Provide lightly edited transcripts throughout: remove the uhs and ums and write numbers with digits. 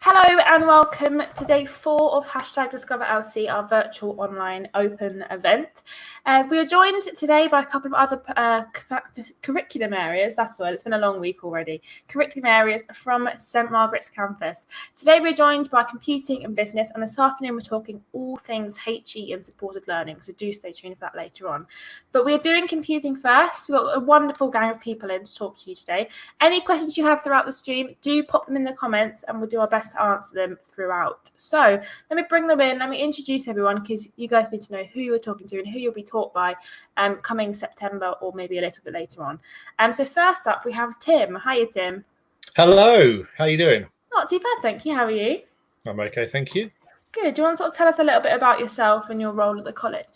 Hello and welcome to day 4 of #DiscoverLC, our virtual online open event. We are joined today by a couple of other curriculum areas, that's the word, it's been a long week already, curriculum areas from St Margaret's campus. Today we're joined by computing and business, and this afternoon we're talking all things HE and supported learning, so do stay tuned for that later on. But we're doing computing first. We've got a wonderful gang of people in to talk to you today. Any questions you have throughout the stream, do pop them in the comments and we'll do our best to answer them throughout. So let me bring them in. Let me introduce everyone, because you guys need to know who you're talking to and who you'll be taught by coming September or maybe a little bit later on. So first up, we have Tim. Hiya, Tim. Hello. How are you doing? Not too bad, thank you. How are you? I'm okay, thank you. Good. Do you want to sort of tell us a little bit about yourself and your role at the college?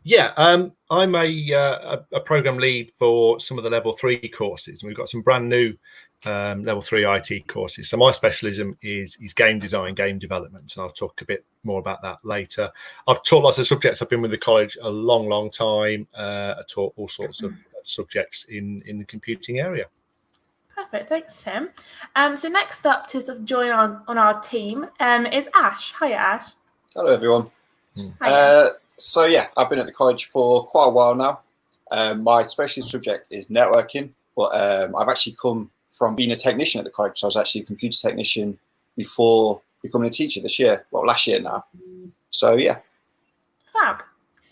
Yeah, I'm a program lead for some of the level 3 courses, and we've got some brand new level 3 IT courses. So my specialism is game design, game development, and I'll talk a bit more about that later. I've taught lots of subjects. I've been with the college a long time. I taught all sorts of subjects in the computing area. Perfect, thanks, Tim. So next up to sort of join on our team is Ash. Hiya, Ash. Hello, everyone. Hiya. So yeah, I've been at the college for quite a while now. My specialist subject is networking, but I've actually come from being a technician at the college. So I was actually a computer technician before becoming a teacher this year. Well, last year now. So yeah. Fab.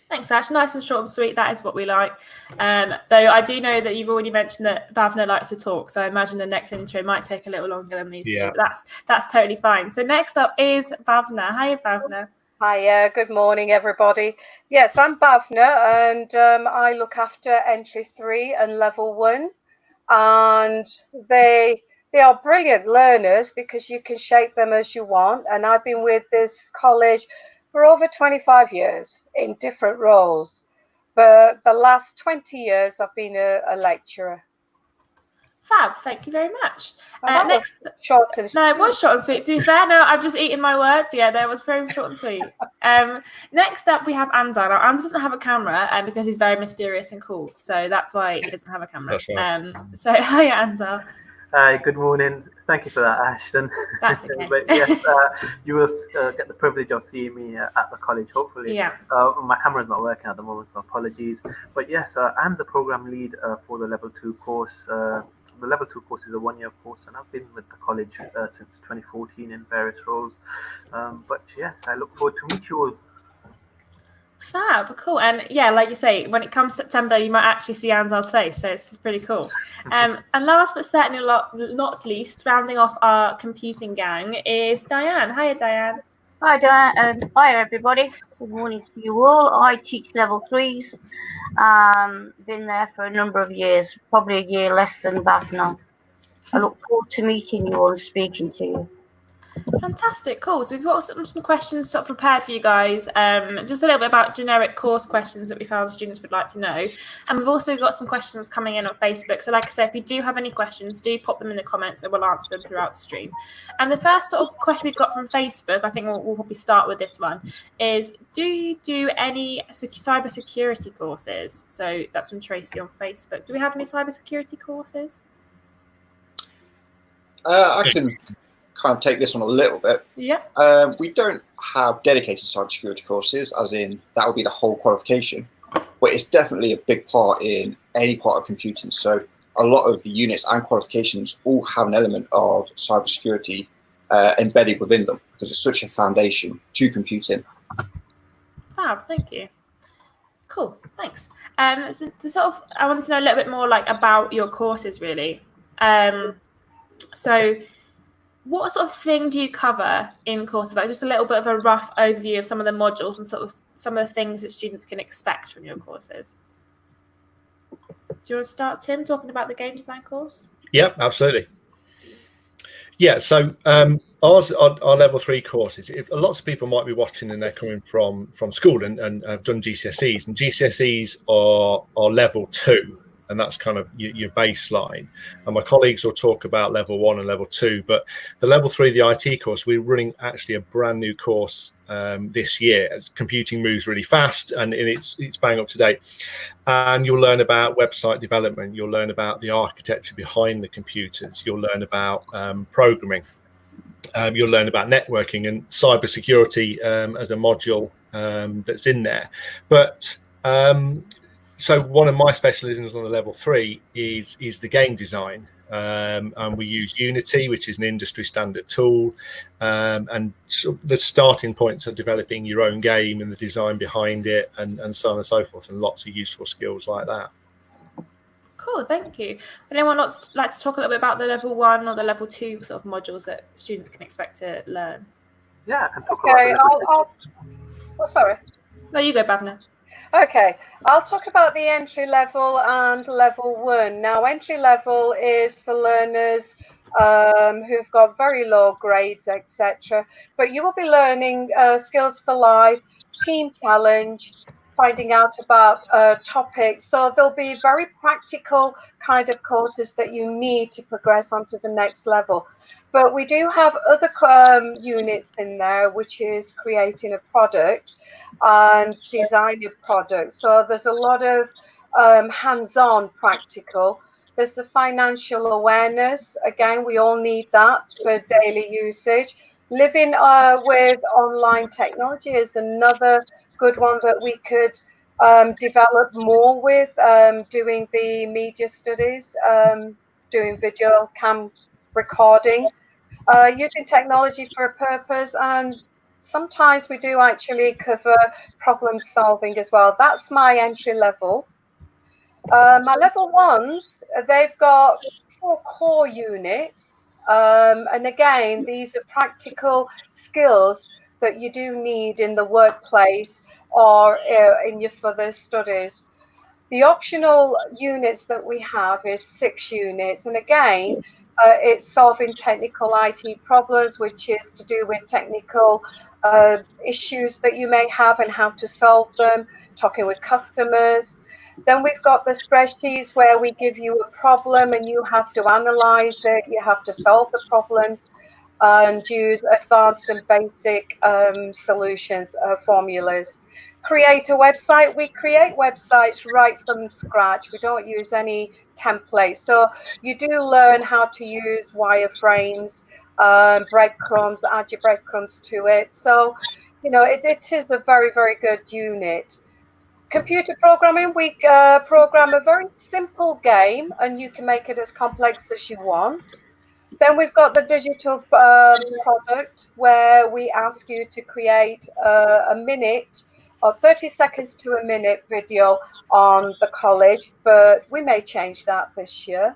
Thanks, Ash. Nice and short and sweet. That is what we like. Though I do know that you've already mentioned that Bhavna likes to talk, so I imagine the next intro might take a little longer than these two. But that's totally fine. So next up is Bhavna. Hi, Bhavna. Hi, good morning, everybody. Yes, I'm Bhavna, and I look after Entry 3 and Level 1. And they are brilliant learners because you can shape them as you want. And I've been with this college for over 25 years in different roles. But the last 20 years, I've been a lecturer. Fab, thank you very much. Next, short and sweet. No, it was short and sweet. To be fair, no, I've just eaten my words. Yeah, that was very short and sweet. Next up, we have Anzar. Now, Anzar doesn't have a camera because he's very mysterious and cool, so that's why he doesn't have a camera. That's right. So, hi, Anzar. Hi, good morning. Thank you for that, Ashton. That's okay. But yes, you will get the privilege of seeing me at the college, hopefully. Yeah. My camera's not working at the moment, so apologies. But yes, I'm the program lead for the Level 2 course. The Level 2 course is a one-year course, and I've been with the college since 2014 in various roles. But yes, I look forward to meet you all. Fab, cool. And yeah, like you say, when it comes September, you might actually see Anzar's face, so it's pretty cool. And last but certainly not least, rounding off our computing gang is Diane. Hiya, Diane. Hi, Diane. Hi, everybody. Good morning to you all. I teach level 3s. Been there for a number of years, probably a year less than Bhavna. I look forward to meeting you all and speaking to you. Fantastic, cool. So we've got some questions sort of prepared for you guys. Just a little bit about generic course questions that we found students would like to know. And we've also got some questions coming in on Facebook. So like I said, if you do have any questions, do pop them in the comments and we'll answer them throughout the stream. And the first sort of question we've got from Facebook, I think we'll probably start with this one, is do you do any cybersecurity courses? So that's from Tracy on Facebook. Do we have any cybersecurity courses? I can kind of take this one a little bit. Yeah. We don't have dedicated cybersecurity courses, as in that would be the whole qualification, but it's definitely a big part in any part of computing. So a lot of the units and qualifications all have an element of cybersecurity embedded within them because it's such a foundation to computing. Fab, thank you. Cool, thanks. So I wanted to know a little bit more about your courses, really. So what sort of thing do you cover in courses? Just a little bit of a rough overview of some of the modules and sort of some of the things that students can expect from your courses. Do you want to start, Tim, talking about the game design course? Yeah, absolutely. Yeah, so our level 3 courses, lots of people might be watching and they're coming from school and have done GCSEs, and GCSEs are level 2. And that's kind of your baseline. And my colleagues will talk about level 1 and level 2, but the level 3, the IT course, we're running actually a brand new course this year as computing moves really fast and it's bang up to date. And you'll learn about website development. You'll learn about the architecture behind the computers. You'll learn about programming. You'll learn about networking and cybersecurity as a module that's in there. But so one of my specialisms on the level 3 is the game design. And we use Unity, which is an industry standard tool, and so the starting points of developing your own game and the design behind it, and so on and so forth, and lots of useful skills like that. Cool, thank you. Would anyone like to talk a little bit about the level 1 or the level 2 sort of modules that students can expect to learn? Yeah, I can talk Okay, about oh, sorry. No, you go, Bhavna. Okay, I'll talk about the entry level and level 1. Now, entry level is for learners who've got very low grades, etc. But you will be learning skills for life, team challenge, finding out about topics. So there'll be very practical kind of courses that you need to progress onto the next level. But we do have other units in there, which is creating a product and design a product. So there's a lot of hands-on practical. There's the financial awareness. Again, we all need that for daily usage. Living with online technology is another good one that we could develop more with, doing the media studies, doing video cam recording, using technology for a purpose, and sometimes we do actually cover problem solving as well. That's my entry level. My level 1s, they've got 4 core units. And again, these are practical skills that you do need in the workplace or in your further studies. The optional units that we have is 6 units. And again, it's solving technical IT problems, which is to do with technical issues that you may have and how to solve them, talking with customers. Then we've got the spreadsheets where we give you a problem and you have to analyze it, you have to solve the problems and use advanced and basic solutions, formulas. Create a website. We create websites right from scratch. We don't use any templates. So you do learn how to use wireframes, breadcrumbs, add your breadcrumbs to it. So, it is a very, very good unit. Computer programming, we program a very simple game and you can make it as complex as you want. Then we've got the digital product where we ask you to create a minute or 30 seconds to a minute video on the college, but we may change that this year.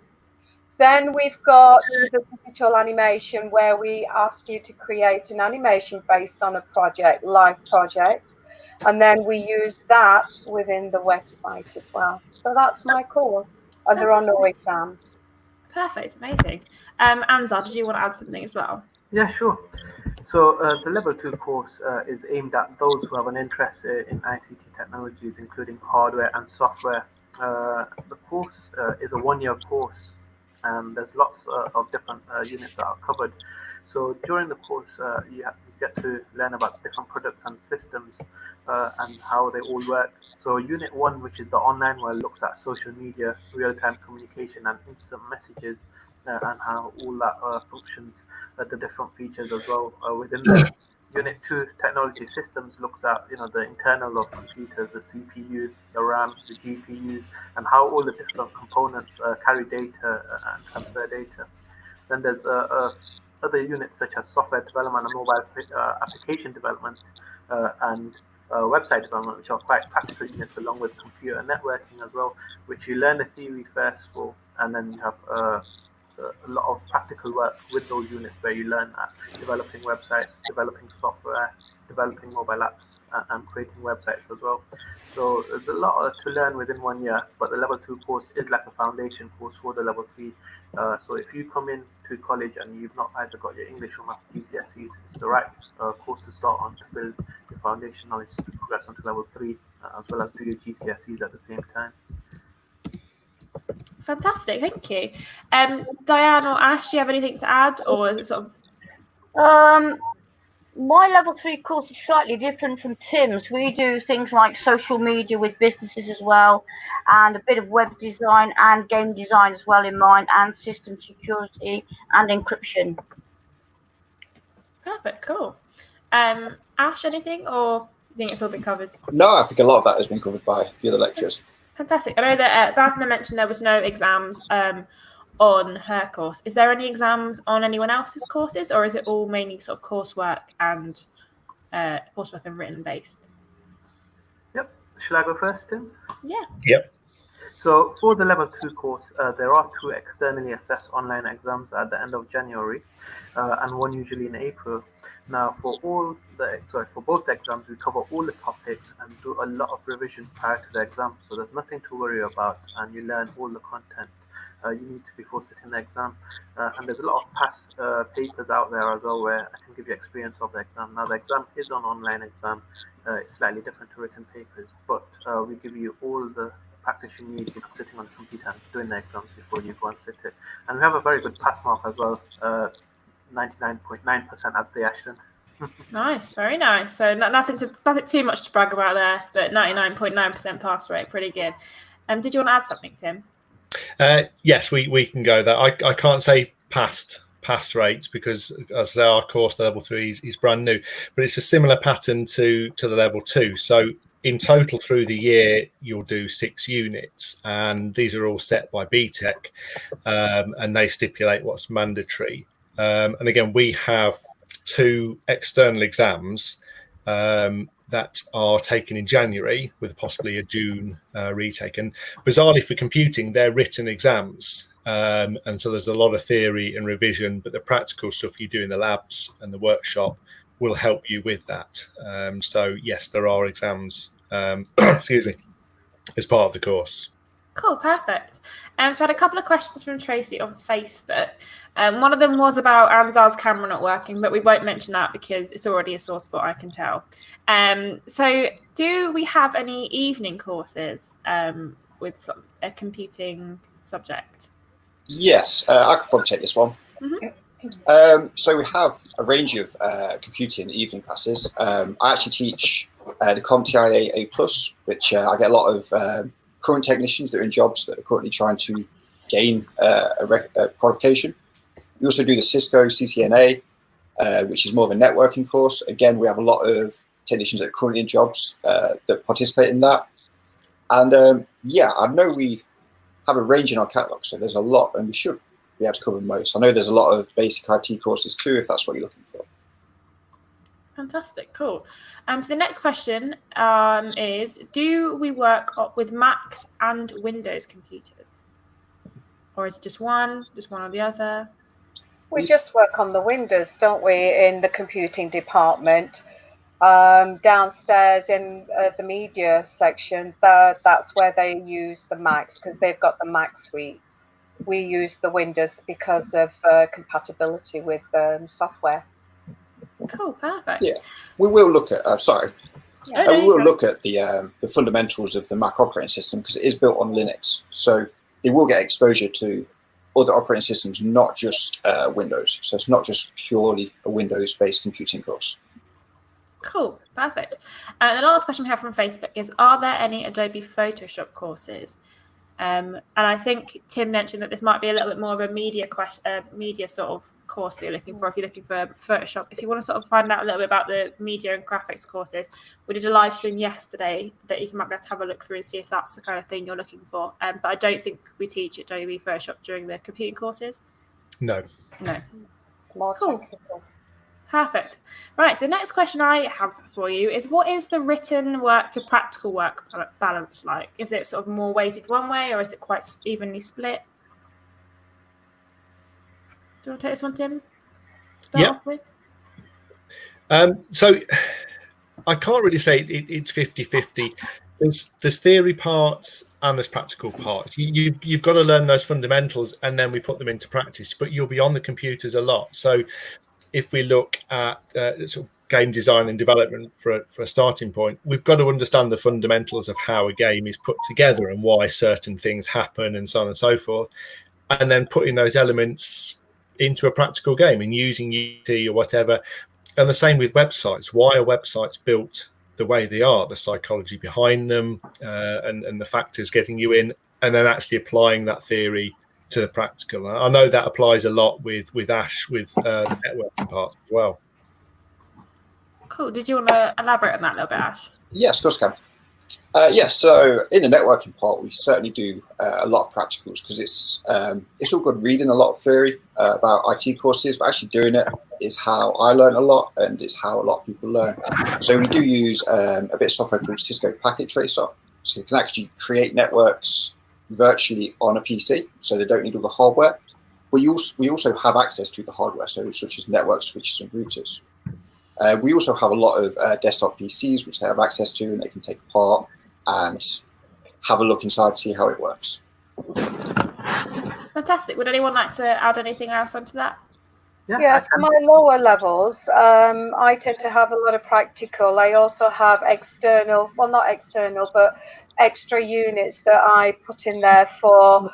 Then we've got the digital animation where we ask you to create an animation based on a project, live project. And then we use that within the website as well. So that's my course. And there are no exams. Perfect, amazing. Anzar, did you want to add something as well? Yeah, sure. So the level 2 course is aimed at those who have an interest in ICT technologies, including hardware and software. The course is a 1-year course, and there's lots of different units that are covered. So during the course, you get to learn about different products and systems and how they all work. So Unit 1, which is the online one, looks at social media, real-time communication, and instant messages, and how all that functions, the different features as well within there. Unit 2, technology systems, looks at the internal of computers, the CPU, the RAM, the GPUs, and how all the different components carry data and transfer data. Then there's other units such as software development and mobile application development and website development, which are quite practical units, along with computer networking as well, which you learn the theory first for, and then you have a lot of practical work with those units where you learn developing websites, developing software, developing mobile apps, and creating websites as well. So there's a lot to learn within 1 year, but the level 2 course is like a foundation course for the level 3. So if you come in to college and you've not either got your English or Maths GCSEs, it's the right course to start on to build your foundation knowledge to progress onto level 3, as well as do your GCSEs at the same time. Fantastic, thank you. Diane or Ash, do you have anything to add, or is it sort of? My level 3 course is slightly different from Tim's. We do things like social media with businesses as well, and a bit of web design and game design as well in mine, and system security and encryption. Perfect, cool. Ash, anything, or you think it's all been covered? No, I think a lot of that has been covered by the other lecturers. Fantastic. I know that Bhavna mentioned there was no exams on her course. Is there any exams on anyone else's courses, or is it all mainly sort of coursework and written based? Yep. Shall I go first, Tim? Yeah. Yep. So for the level 2 course, there are 2 externally assessed online exams at the end of January, and one usually in April. Now, for both exams, we cover all the topics and do a lot of revision prior to the exam, so there's nothing to worry about, and you learn all the content you need to before sitting the exam. And there's a lot of past papers out there as well where I can give you experience of the exam. Now, the exam is an online exam. It's slightly different to written papers, but we give you all the practice you need, sitting on the computer and doing the exams before you go and sit it. And we have a very good pass mark as well, 99.9%, I'd say, Ashton. Nice, very nice. So nothing too much to brag about there, but 99.9% pass rate, pretty good. Did you want to add something, Tim? Yes, we can go there. I can't say pass rates because, as our course, the level 3 is brand new, but it's a similar pattern to the level 2. So in total through the year, you'll do 6 units, and these are all set by BTEC, and they stipulate what's mandatory. And again, we have 2 external exams that are taken in January with possibly a June retake. And bizarrely for computing, they're written exams. And so there's a lot of theory and revision, but the practical stuff you do in the labs and the workshop will help you with that. So yes, there are exams, excuse me, as part of the course. Cool, perfect. So I had a couple of questions from Tracy on Facebook. One of them was about Anzar's camera not working, but we won't mention that because it's already a sore spot, I can tell. So do we have any evening courses with a computing subject? Yes, I could probably take this one. Mm-hmm. So we have a range of computing evening classes. I actually teach the CompTIA A+, which I get a lot of current technicians that are in jobs that are currently trying to gain a qualification. We also do the Cisco CCNA, which is more of a networking course. Again, we have a lot of technicians that are currently in jobs that participate in that. And yeah, I know we have a range in our catalogue, so there's a lot, and we should be able to cover most. I know there's a lot of basic IT courses too, if that's what you're looking for. Fantastic, cool. So the next question is, do we work with Macs and Windows computers? Or is it just one or the other? We just work on the Windows, don't we, in the computing department. Downstairs in the media section, that's where they use the Macs because they've got the Mac suites. We use the Windows because of compatibility with software. Cool, perfect. Yeah, we will look at. We will look at the fundamentals of the Mac operating system because it is built on Linux, so they will get exposure to other operating systems, not just Windows. So it's not just purely a Windows-based computing course. Cool, perfect. And the last question we have from Facebook is, are there any Adobe Photoshop courses? And I think Tim mentioned that this might be a little bit more of a media sort of course that you're looking for if you're looking for Photoshop. If you want to sort of find out a little bit about the media and graphics courses, we did a live stream yesterday that you might be able to have a look through and see if that's the kind of thing you're looking for. But I don't think we teach Adobe Photoshop during the computing courses. No. It's more technical. Perfect. Right, so the next question I have for you is, what is the written work to practical work balance like? Is it sort of more weighted one way, or is it quite evenly split? Do you want to take this one, Tim? Start off with? So I can't really say it's 50-50. There's theory parts and there's practical parts. You've got to learn those fundamentals and then we put them into practice, but you'll be on the computers a lot. So if we look at sort of game design and development for a starting point, we've got to understand the fundamentals of how a game is put together and why certain things happen and so on and so forth, and then putting those elements into a practical game and using Unity or whatever. And the same with websites. Why are websites built the way they are, the psychology behind them, and the factors getting you in, and then actually applying that theory to the practical. I know that applies a lot with Ash, with the networking part as well. Cool. Did you want to elaborate on that a little bit, Ash? Yes, of course I can. So in the networking part, we certainly do a lot of practicals because it's all good reading a lot of theory about IT courses, but actually doing it is how I learn a lot, and it's how a lot of people learn. So we do use a bit of software called Cisco Packet Tracer, so you can actually create networks virtually on a PC, so they don't need all the hardware. We also have access to the hardware, so such as network switches and routers. We also have a lot of desktop PCs which they have access to, and they can take apart and have a look inside, see how it works. Fantastic. Would anyone like to add anything else onto that? Yeah, for my lower levels, I tend to have a lot of practical. I also have external, well, not external, but extra units that I put in there for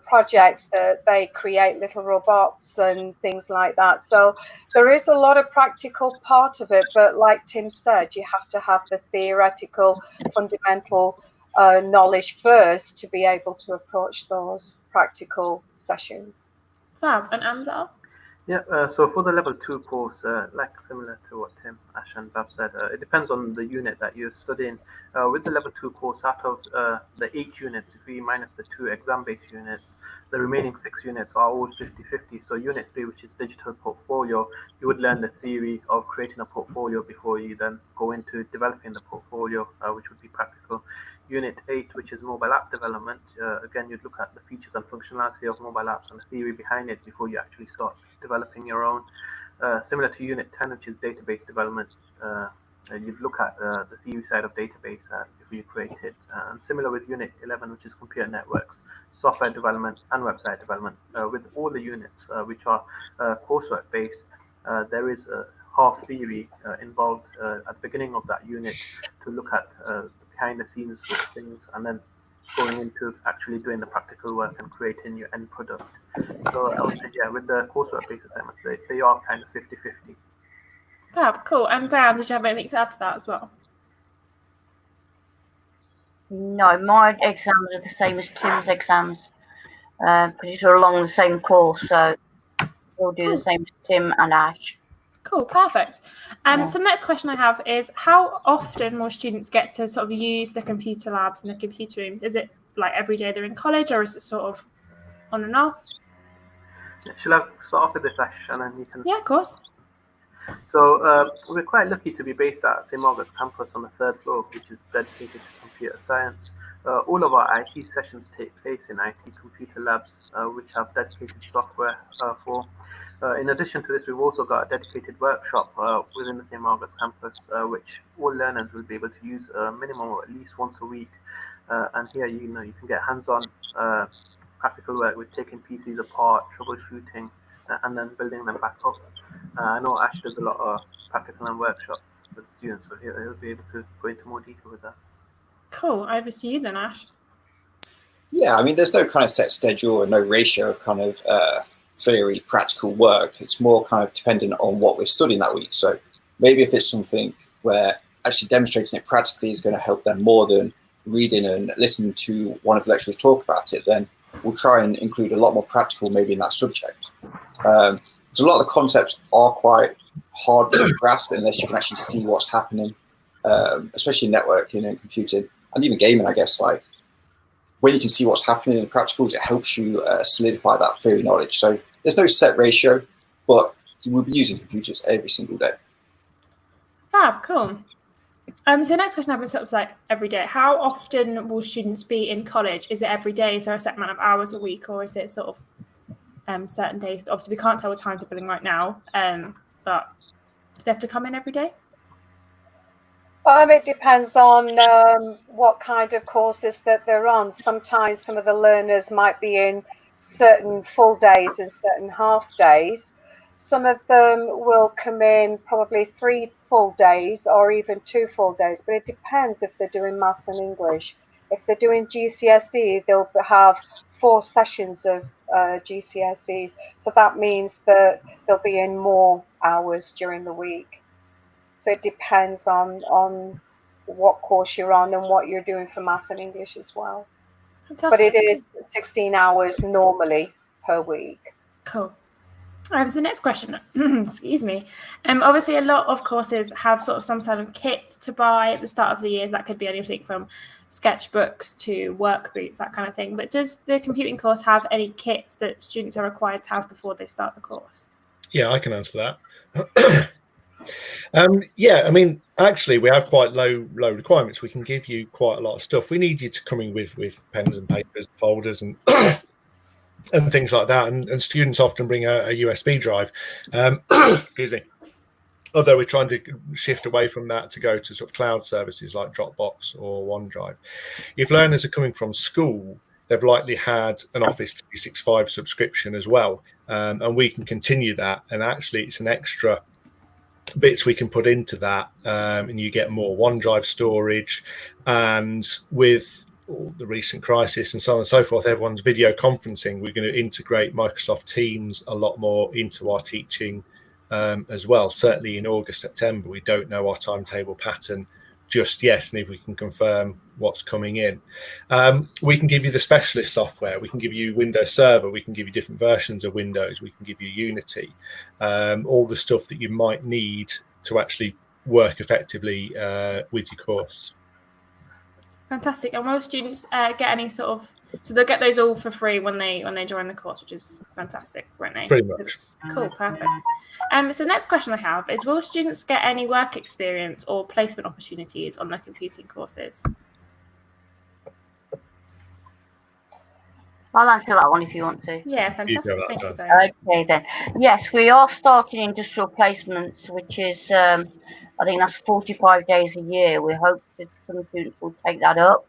projects that they create little robots and things like that. So there is a lot of practical part of it, but like Tim said, you have to have the theoretical fundamental knowledge first to be able to approach those practical sessions. Fab. And Anzal? Yeah, so for the level 2 course, like similar to what Tim, Ash, and Bab said, it depends on the unit that you're studying. With the level 2 course, out of the 8 units, if we minus the 2 exam-based units, the remaining 6 units are all 50-50. So unit 3, which is digital portfolio, you would learn the theory of creating a portfolio before you then go into developing the portfolio, which would be practical. Unit 8, which is mobile app development, again, you'd look at the features and functionality of mobile apps and the theory behind it before you actually start developing your own. Similar to Unit 10, which is database development, you'd look at the theory side of database before you create it. And similar with Unit 11, which is computer networks, software development, and website development. With all the units which are coursework based, there is a half theory involved at the beginning of that unit to look at behind the scenes sort of things, and then going into actually doing the practical work and creating your end product. So I would say, yeah, with the coursework based assignments, they are kind of 50-50. Fab, cool. And Dan, did you have anything to add to that as well? No, my exams are the same as Tim's exams because it's along the same course, so we'll do the same as Tim and Ash. Cool, perfect. So the next question I have is, how often will students get to sort of use the computer labs and the computer rooms? Is it like every day they're in college, or is it sort of on and off? Shall I start off with this, Ash, and then you can... Yeah, of course. So we're quite lucky to be based at St. Margaret's campus on the 3rd floor, which is dedicated to computer science. All of our IT sessions take place in IT computer labs, which have dedicated software for. In addition to this, we've also got a dedicated workshop within the St. Margaret's campus, which all learners will be able to use a minimum of at least once a week. And here, you can get hands-on practical work with taking PCs apart, troubleshooting, and then building them back up. I know Ash does a lot of practical and workshops with students, so he'll be able to go into more detail with that. Cool. Over to you then, Ash. Yeah, I mean, there's no kind of set schedule and no ratio of kind of theory, practical work. It's more kind of dependent on what we're studying that week. So maybe if it's something where actually demonstrating it practically is going to help them more than reading and listening to one of the lecturers talk about it, then we'll try and include a lot more practical maybe in that subject. Because a lot of the concepts are quite hard to grasp unless you can actually see what's happening, especially networking and computing and even gaming, I guess. Like when you can see what's happening in the practicals, it helps you solidify that theory knowledge. So there's no set ratio, but we'll be using computers every single day. Fab, cool. So the next question I have is sort of like every day. How often will students be in college? Is it every day? Is there a set amount of hours a week, or is it sort of certain days? Obviously, we can't tell what timetabling right now, but do they have to come in every day? It depends on what kind of courses that they're on. Sometimes some of the learners might be in certain full days and certain half days. Some of them will come in probably 3 full days or even 2 full days, but it depends if they're doing maths and English. If they're doing GCSE, they'll have 4 sessions of GCSEs. So that means that they'll be in more hours during the week. So it depends on what course you're on and what you're doing for maths and English as well. Fantastic. But it is 16 hours normally per week. Cool. So next question, excuse me. Obviously, a lot of courses have sort of some sort of kit to buy at the start of the year. That could be anything from sketchbooks to work boots, that kind of thing. But does the computing course have any kit that students are required to have before they start the course? Yeah, I can answer that. Yeah, I mean, actually, we have quite low requirements. We can give you quite a lot of stuff. We need you to come in with pens and papers, folders, and and things like that. And students often bring a USB drive. Excuse me. Although we're trying to shift away from that to go to sort of cloud services like Dropbox or OneDrive. If learners are coming from school, they've likely had an Office 365 subscription as well. And we can continue that. And actually, it's an extra bits we can put into that, and you get more OneDrive storage. And with all the recent crisis and so on and so forth, everyone's video conferencing. We're going to integrate Microsoft Teams a lot more into our teaching as well. Certainly in August, September, we don't know our timetable pattern just yet, and if we can confirm what's coming in, we can give you the specialist software. We can give you Windows Server. We can give you different versions of Windows. We can give you Unity, all the stuff that you might need to actually work effectively with your course. Fantastic. And will students get any sort of, so they'll get those all for free when they join the course, which is fantastic, won't they? Pretty much. Cool, perfect. So the next question I have is, will students get any work experience or placement opportunities on their computing courses? I'll answer that one if you want to. Yeah, fantastic. Thank you, okay then. Yes, we are starting industrial placements, which is I think that's 45 days a year. We hope that some students will take that up.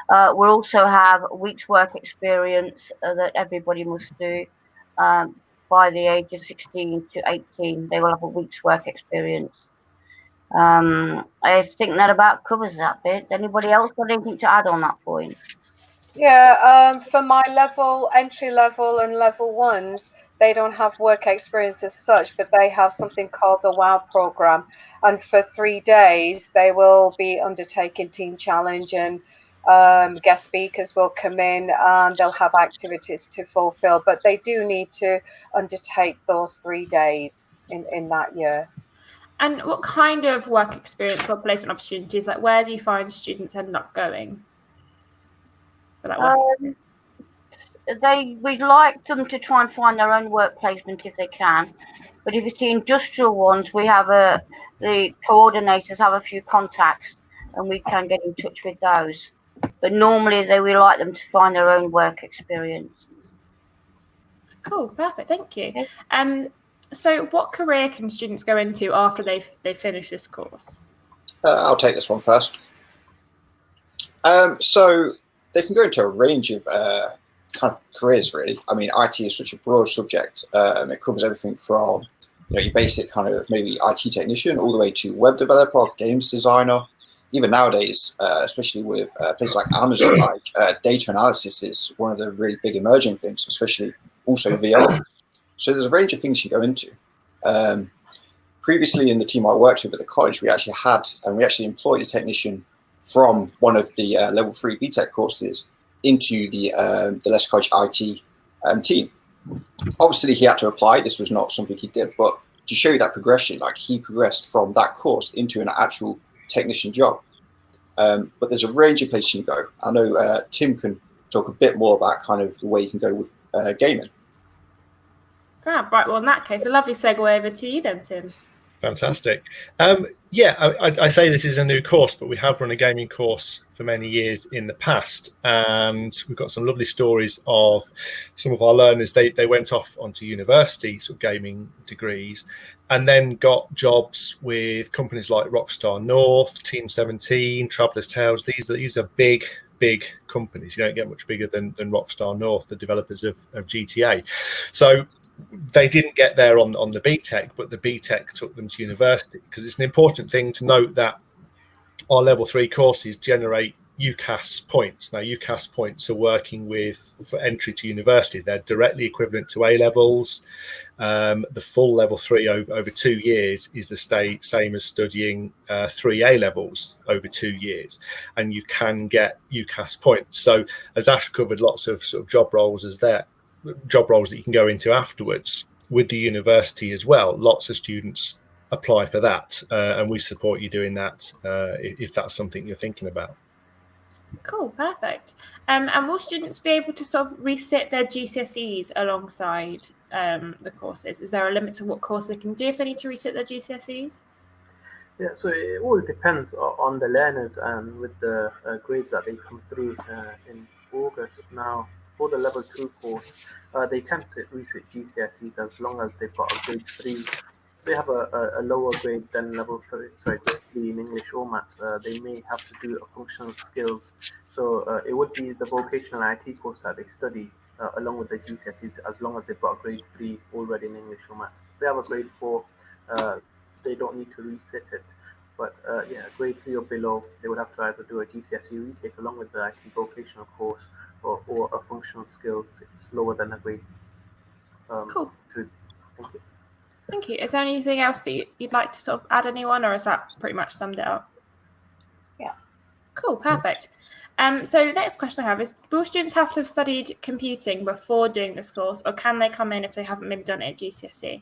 We'll also have a week's work experience that everybody must do. By the age of 16 to 18, they will have a week's work experience. I think that about covers that bit. Anybody else got anything to add on that point? Yeah, for my level, entry level and level ones, they don't have work experience as such, but they have something called the WOW program. And for 3 days, they will be undertaking Team Challenge, and guest speakers will come in and they'll have activities to fulfill. But they do need to undertake those 3 days in that year. And what kind of work experience or placement opportunities, like where do you find students end up going? We'd like them to try and find their own work placement if they can, but if it's the industrial ones, we have the coordinators have a few contacts and we can get in touch with those. But normally we like them to find their own work experience. Cool, perfect, thank you. Okay. So what career can students go into after they finish this course? I'll take this one first. So they can go into a range of kind of careers, really. I mean, IT is such a broad subject. It covers everything from your basic kind of maybe IT technician all the way to web developer, games designer. Even nowadays, especially with places like Amazon, like data analysis is one of the really big emerging things, especially also VR. So there's a range of things you go into. Previously in the team I worked with at the college, we actually employed a technician from one of the level 3 BTEC courses into the Leicester College IT team. Obviously, he had to apply. This was not something he did, but to show you that progression, like he progressed from that course into an actual technician job. But there's a range of places you can go. I know Tim can talk a bit more about kind of the way you can go with gaming. Right, well, in that case, a lovely segue over to you then, Tim. Fantastic. Yeah, I say this is a new course, but we have run a gaming course for many years in the past, and we've got some lovely stories of some of our learners. They went off onto university, sort of gaming degrees, and then got jobs with companies like Rockstar North, Team 17, Traveller's Tales. These are big companies. You don't get much bigger than Rockstar North, the developers of GTA. So they didn't get there on the BTEC, but the BTEC took them to university, because it's an important thing to note that our level 3 courses generate UCAS points. Now, UCAS points are working with for entry to university. They're directly equivalent to A levels. The full level 3 over 2 years is the same as studying 3 A levels over 2 years, and you can get UCAS points. So, as Ash covered, lots of sort of job roles that you can go into afterwards. with the university as well. Lots of students apply for that, and we support you doing that if that's something you're thinking about. Cool, perfect. And will students be able to sort of resit their GCSEs alongside the courses? Is there a limit to what course they can do if they need to resit their GCSEs? Yeah, so it all depends on the learners and with the grades that they come through in August. Now, for the level 2 course, they can resit GCSEs as long as they've got a grade 3. They have a lower grade than level 3, sorry, grade 3 in English or maths. They may have to do a functional skills. So it would be the vocational IT course that they study along with the GCSEs as long as they've got a grade 3 already in English or maths. If they have a grade 4, they don't need to resit it. But yeah, grade 3 or below, they would have to either do a GCSE retake along with the IT vocational course or a functional skills if it's lower than a grade. Cool. 2. Thank you. Thank you. Is there anything else that you'd like to sort of add, anyone, or is that pretty much summed it up? Yeah. Cool, perfect. So the next question I have is, will students have to have studied computing before doing this course, or can they come in if they haven't maybe done it at GCSE?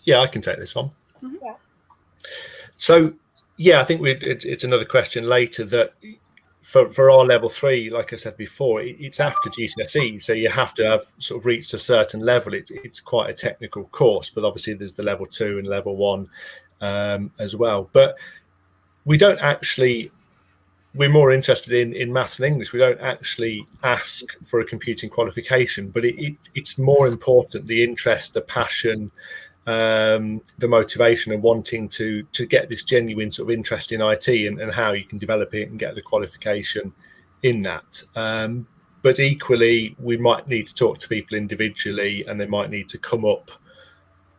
Yeah, I can take this one. Mm-hmm. Yeah. So, yeah, I think it's another question later that for our level 3, like I said before, it's after GCSE, so you have to have sort of reached a certain level. It's quite a technical course, but obviously there's the level 2 and level 1 as well. But we don't actually, we're more interested in maths and English. We don't actually ask for a computing qualification, but it's more important, the interest, the passion, the motivation and wanting to get this genuine sort of interest in IT and how you can develop it and get the qualification in that. But equally, we might need to talk to people individually, and they might need to come up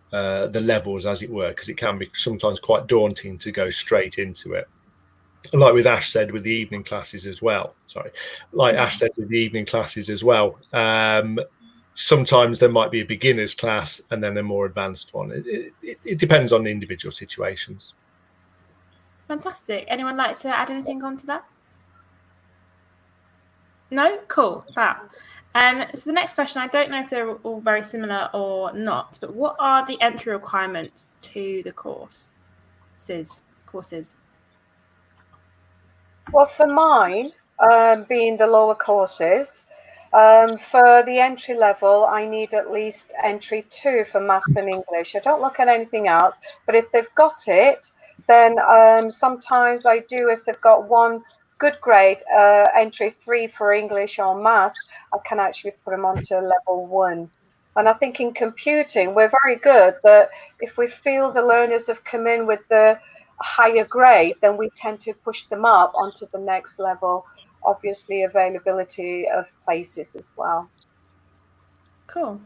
the levels, as it were, because it can be sometimes quite daunting to go straight into it. Like with Ash said with the evening classes as well. Sometimes there might be a beginner's class and then a more advanced one. It depends on the individual situations. Fantastic. Anyone like to add anything onto that? No? Cool. Fab. So the next question, I don't know if they're all very similar or not, but what are the entry requirements to the courses? Well, for mine, being the lower courses, for the entry level, I need at least entry 2 for maths and English. I don't look at anything else, but if they've got it, then sometimes I do, if they've got one good grade, entry 3 for English or maths, I can actually put them onto level 1. And I think in computing, we're very good that if we feel the learners have come in with the higher grade, then we tend to push them up onto the next level. Obviously, availability of places as well. Cool.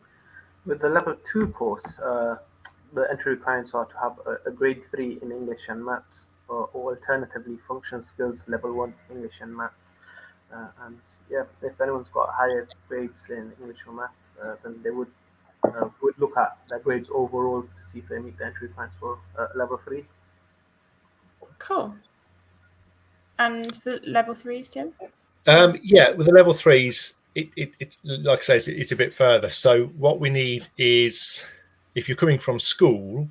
With the level 2 course, the entry requirements are to have a grade 3 in English and maths, or alternatively functional skills level 1 English and maths. And yeah, if anyone's got higher grades in English or maths, then they would look at their grades overall to see if they meet the entry requirements for level 3. Cool. And for level 3s, Tim? Yeah, with the level 3s, it's like I say, it's a bit further. So what we need is, if you're coming from school,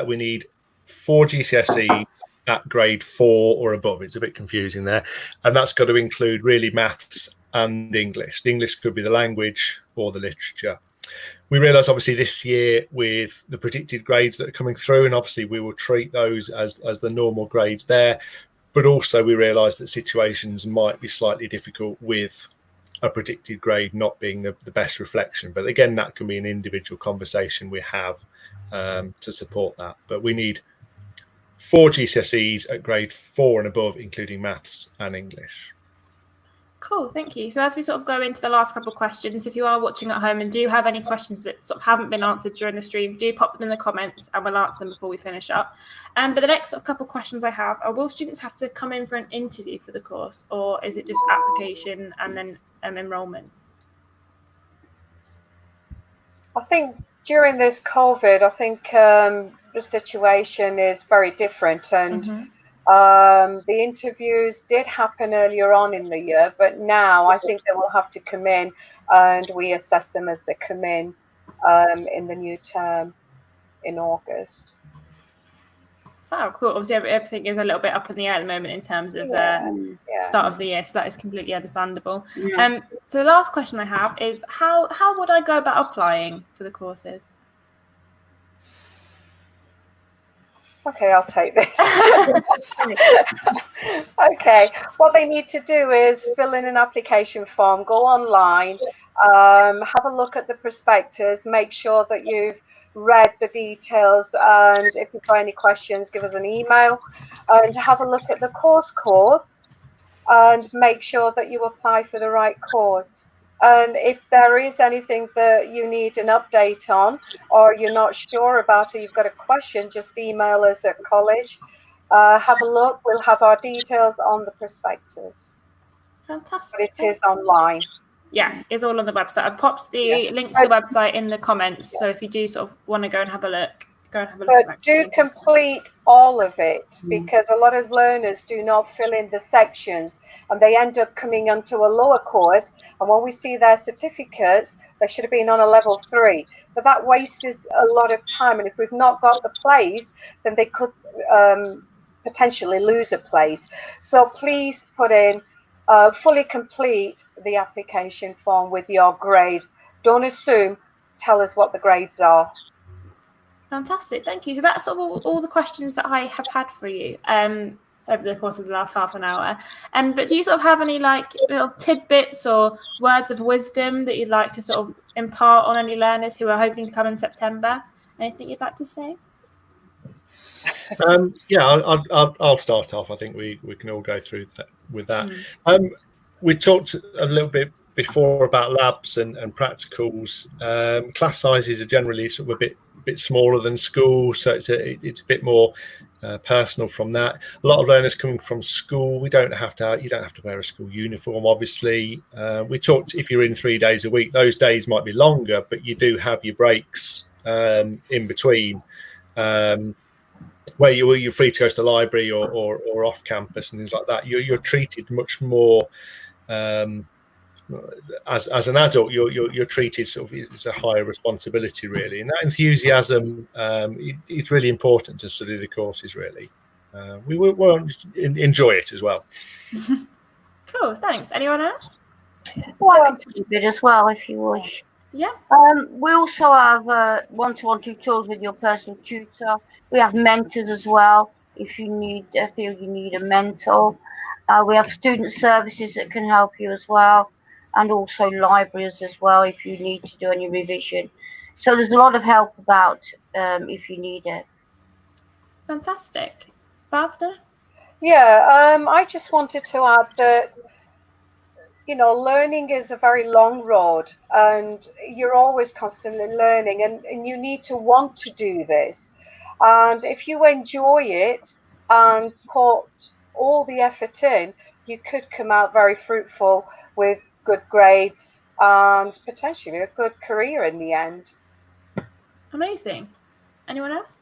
we need 4 GCSEs at grade 4 or above. It's a bit confusing there, and that's got to include really maths and English. The English could be the language or the literature. We realise obviously this year with the predicted grades that are coming through, and obviously we will treat those as the normal grades there, but also we realise that situations might be slightly difficult with a predicted grade not being the best reflection. But again, that can be an individual conversation we have to support that. But we need 4 GCSEs at grade 4 and above, including maths and English. Cool, thank you. So as we sort of go into the last couple of questions, if you are watching at home and do have any questions that sort of haven't been answered during the stream, do pop them in the comments and we'll answer them before we finish up. But the next sort of couple of questions I have are, will students have to come in for an interview for the course, or is it just application and then enrolment? I think during this COVID, I think the situation is very different, and the interviews did happen earlier on in the year, but now I think they will have to come in and we assess them as they come in. in the new term in August. Wow, cool. Obviously, everything is a little bit up in the air at the moment in terms of start of the year, so that is completely understandable. Yeah. So the last question I have is how would I go about applying for the courses? Okay, I'll take this. Okay, what they need to do is fill in an application form, go online, have a look at the prospectus, make sure that you've read the details, and if you've got any questions, give us an email, and have a look at the course codes and make sure that you apply for the right course. And if there is anything that you need an update on or you're not sure about or you've got a question, just email us at college. Have a look. We'll have our details on the prospectus. Fantastic. But it is online. Yeah, it's all on the website. I've popped the link to the website in the comments. So if you do sort of want to go and have a look, go and have a look. But do complete all of it, because a lot of learners do not fill in the sections and they end up coming onto a lower course. And when we see their certificates, they should have been on a level 3. But that wastes a lot of time. And if we've not got the place, then they could potentially lose a place. So please put in, fully complete the application form with your grades. Don't assume, tell us what the grades are. Fantastic, thank you. So that's all the questions that I have had for you over the course of the last half an hour. But do you sort of have any like little tidbits or words of wisdom that you'd like to sort of impart on any learners who are hoping to come in September? Anything you'd like to say? I'll start off. I think we can all go through that with that. We talked a little bit before about labs and practicals. Class sizes are generally sort of a bit smaller than school, so it's a bit more personal from that. A lot of learners coming from school, you don't have to wear a school uniform, obviously. We talked, if you're in 3 days a week, those days might be longer, but you do have your breaks in between, where you're free to go to the library or off campus and things like that. You're treated much more as an adult. You're treated sort of as a higher responsibility, really, and that enthusiasm it's really important to study the courses. Really, we will enjoy it as well. Cool, thanks. Anyone else? Well, I can do it as well if you wish. Yeah. We also have one-to-one tutorials with your personal tutor. We have mentors as well if you feel you need a mentor. We have student services that can help you as well, and also libraries as well if you need to do any revision. So there's a lot of help about if you need it. Fantastic. Barbara? Yeah, I just wanted to add that, learning is a very long road and you're always constantly learning, and you need to want to do this. And if you enjoy it and put all the effort in, you could come out very fruitful with good grades and potentially a good career in the end. Amazing. Anyone else?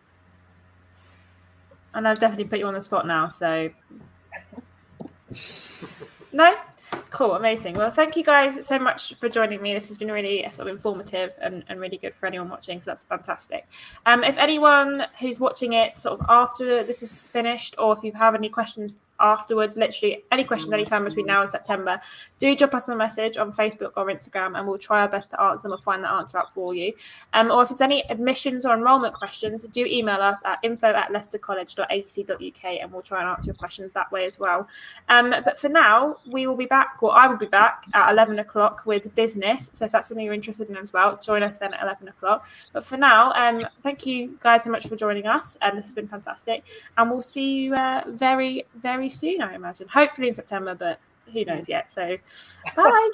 And I've definitely put you on the spot now, so no? Cool, amazing. Well, thank you guys so much for joining me. This has been really sort of informative and really good for anyone watching, so that's fantastic. If anyone who's watching it sort of after this is finished, or if you have any questions afterwards, literally any questions anytime between now and September, do drop us a message on Facebook or Instagram and we'll try our best to answer them or find that answer out for you. Or if there's any admissions or enrolment questions, do email us at info@leicestercollege.ac.uk and we'll try and answer your questions that way as well. But for now, I will be back at 11 o'clock with business, so if that's something you're interested in as well, join us then at 11 o'clock. But for now, thank you guys so much for joining us, and this has been fantastic, and we'll see you very, very soon, I imagine. Hopefully in September, but who knows yet. So bye.